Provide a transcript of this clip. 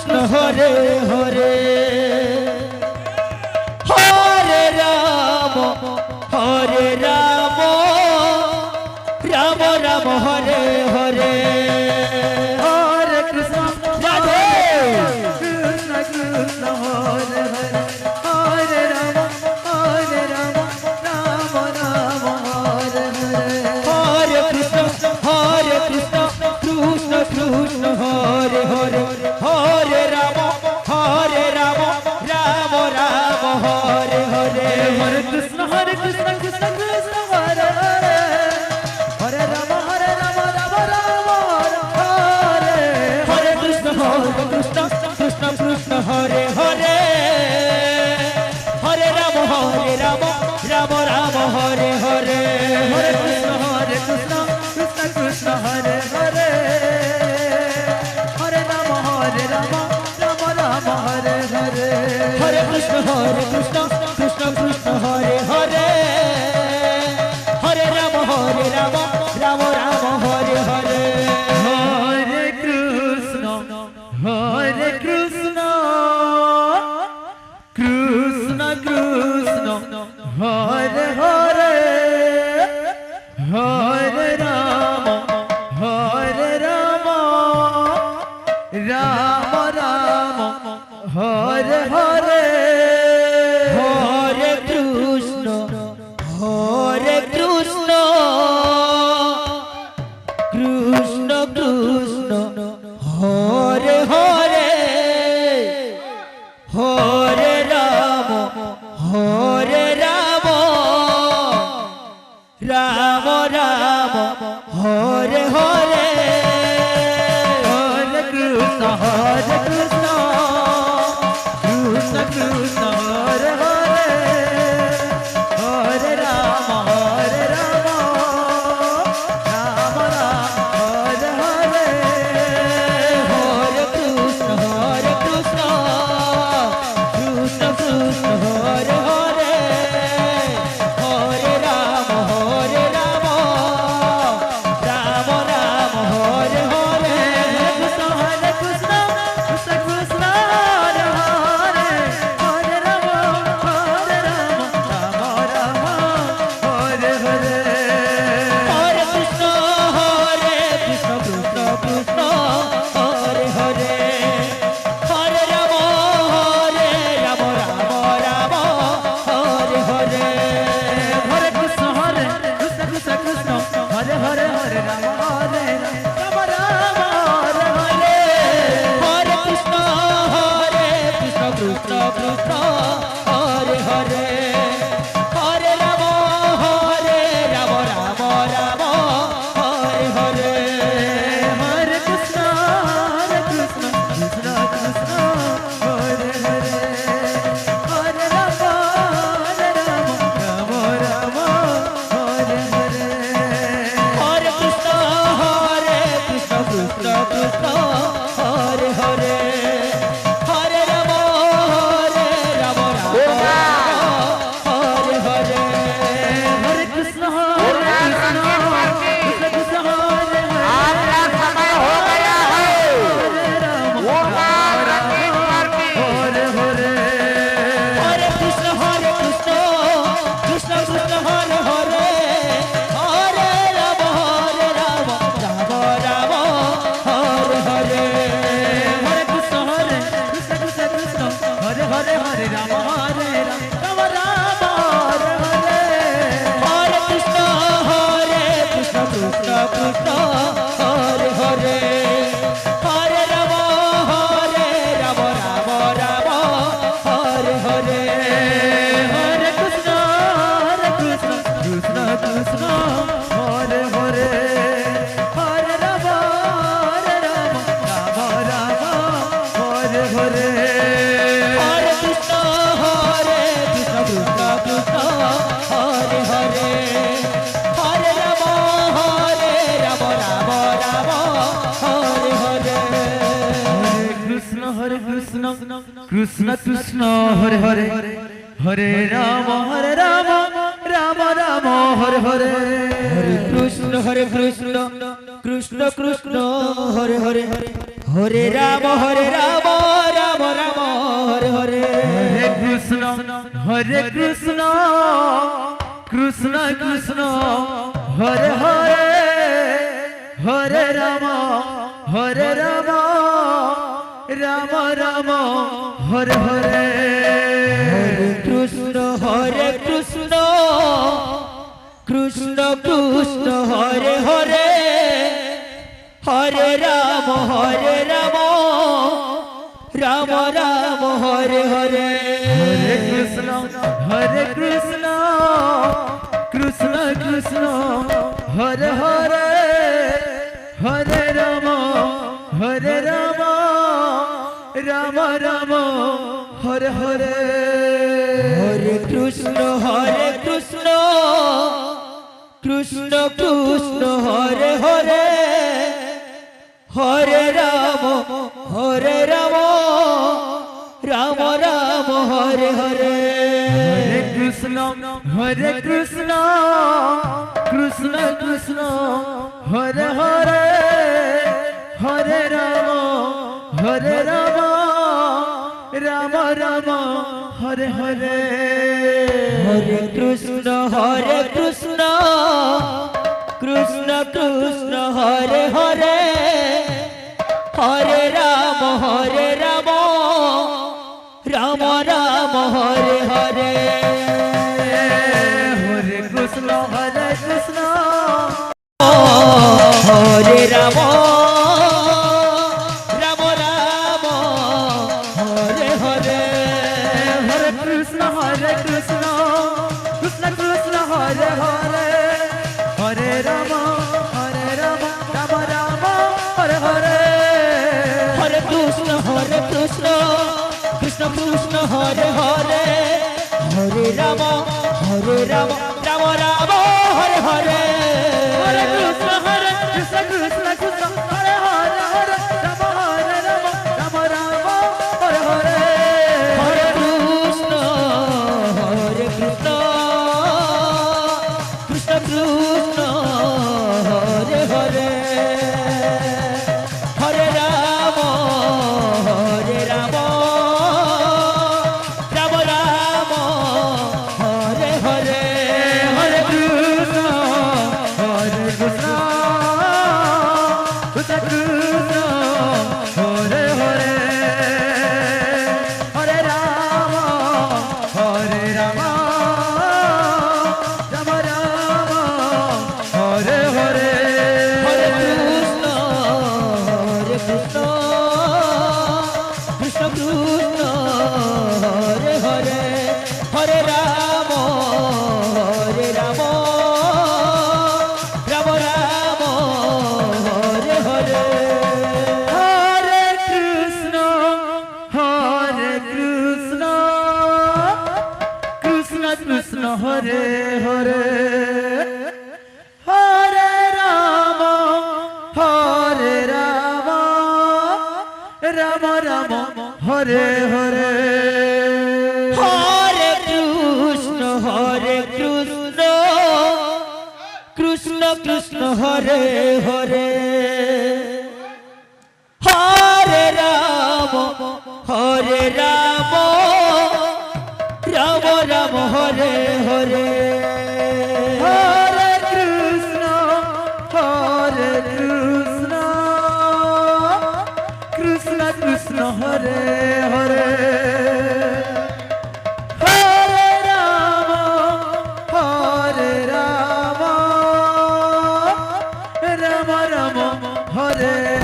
कृष्ण हरे हरे हरे राम राम राम हरे हरे हरे कृष्ण राधे कृष्ण कृष्ण हरे हरे हरे राम राम राम हरे हरे हरे कृष्ण कृष्ण कृष्ण हरे हरे हरे राम राम राम हरे हरे हरे कृष्ण कृष्ण कृष्ण हरे हरे हरे राम राम राम हरे हरे कृष्ण कृष्ण कृष्ण हरे हरे हरे राम राम राम हरे हरे हरे कृष्ण कृष्ण कृष्ण हरे हरे हरे राम राम राम हरे हरे हरे कृष्ण कृष्ण कृष्ण हरे हरे हरे राम राम राम हरे हरे हरे कृष्ण कृष्ण कृष्ण हरे हरे हरे राम राम राम हरे हरे हरे कृष्ण कृष्ण कृष्ण हरे हरे हरे राम राम राम हरे हरे हरे कृष्ण कृष्ण कृष्ण हरे हरे हरे राम राम राम हरे हरे हरे कृष्ण कृष्ण कृष्ण हरे हरे हरे राम राम राम हरे हरे कृष्ण कृष्ण कृष्ण हरे हरे हरे राम राम हरे हरे हरे कृष्ण कृष्ण कृष्ण हरे हरे हरे राम राम हरे हरे हरे कृष्ण कृष्ण कृष्ण हरे हरे हरे राम राम हरे हरे हरे कृष्ण कृष्ण कृष्ण हरे हरे हरे राम राम हरे हरे हरे कृष्ण कृष्ण कृष्ण हरे हरे हरे राम राम हरे हरे हरे कृष्ण कृष्ण कृष्ण हरे हरे हरे राम राम हरे हरे हरे कृष्ण कृष्ण कृष्ण हरे आपका समय हो गया है। वो हरे हरे हरे कृष्ण कृष्ण कृष्ण हरे हरे हरे राम राम राम हरे हरे हरे कृष्ण कृष्ण कृष्ण हरे हरे हरे राम राम राम हरे हरे हरे कृष्ण कृष्ण कृष्ण हरे हरे हरे राम राम राम हरे हरे हरे कृष्ण कृष्ण कृष्ण हरे हरे हरे राम राम हरे हरे हरे कृष्ण कृष्ण कृष्ण हरे हरे हरे राम राम हरे हरे हरे कृष्ण कृष्ण कृष्ण हरे हरे हरे राम राम राम हरे हरे हरे कृष्ण कृष्ण कृष्ण कृष्ण हरे हरे হরে রাম রাম রাম হরে হরে হরে কৃষ্ণ কৃষ্ণ কৃষ্ণ হরে হরে হরে রাম রাম রাম হরে হরে কৃষ্ণ কৃষ্ণ কৃষ্ণ হরে হরে হরে রাম রাম রাম হরে হরে হরে কৃষ্ণ কৃষ্ণ কৃষ্ণ হরে হরে হরে রাম রাম রাম হরে হরে হরে কৃষ্ণ কৃষ্ণ কৃষ্ণ হরে হরে হরে রাম রাম রাম হরে হরে হরে কৃষ্ণ কৃষ্ণ কৃষ্ণ হরে হরে হরে রাম রাম রাম হরে হরে হরে কৃষ্ণ কৃষ্ণ কৃষ্ণ হরে হরে হরে রাম রাম রাম হরে হরে হরে কৃষ্ণ হরে রাম রাম রাম হরে হরে হরে কৃষ্ণ কৃষ্ণ কৃষ্ণ হরে হরে হরে রাম রাম রাম হরে হরে হরে কৃষ্ণ কৃষ্ণ কৃষ্ণ হরে হরে হরে রাম রাম রাম হরে হরে হরে কৃষ্ণ কৃষ্ণ কৃষ্ণ হরে হরে রাম রাম হরে হরে হরে কৃষ্ণ কৃষ্ণ কৃষ্ণ হরে হরে হরে রাম রাম রাম হরে হরে হরে কৃষ্ণ কৃষ্ণ কৃষ্ণ হরে হরে হরে রাম রাম রাম হরে হরে হরে কৃষ্ণ কৃষ্ণ কৃষ্ণ হরে হরে হরে রাম রাম রাম হরে হরে হরে কৃষ্ণ কৃষ্ণ কৃষ্ণ হরে হরে হরে রাম রাম রাম হরে হরে হরে কৃষ্ণ কৃষ্ণ কৃষ্ণ হরে হরে হরে রাম রাম রাম হরে হরে হরে কৃষ্ণ কৃষ্ণ কৃষ্ণ হরে হরে হরে রাম রাম রাম হরে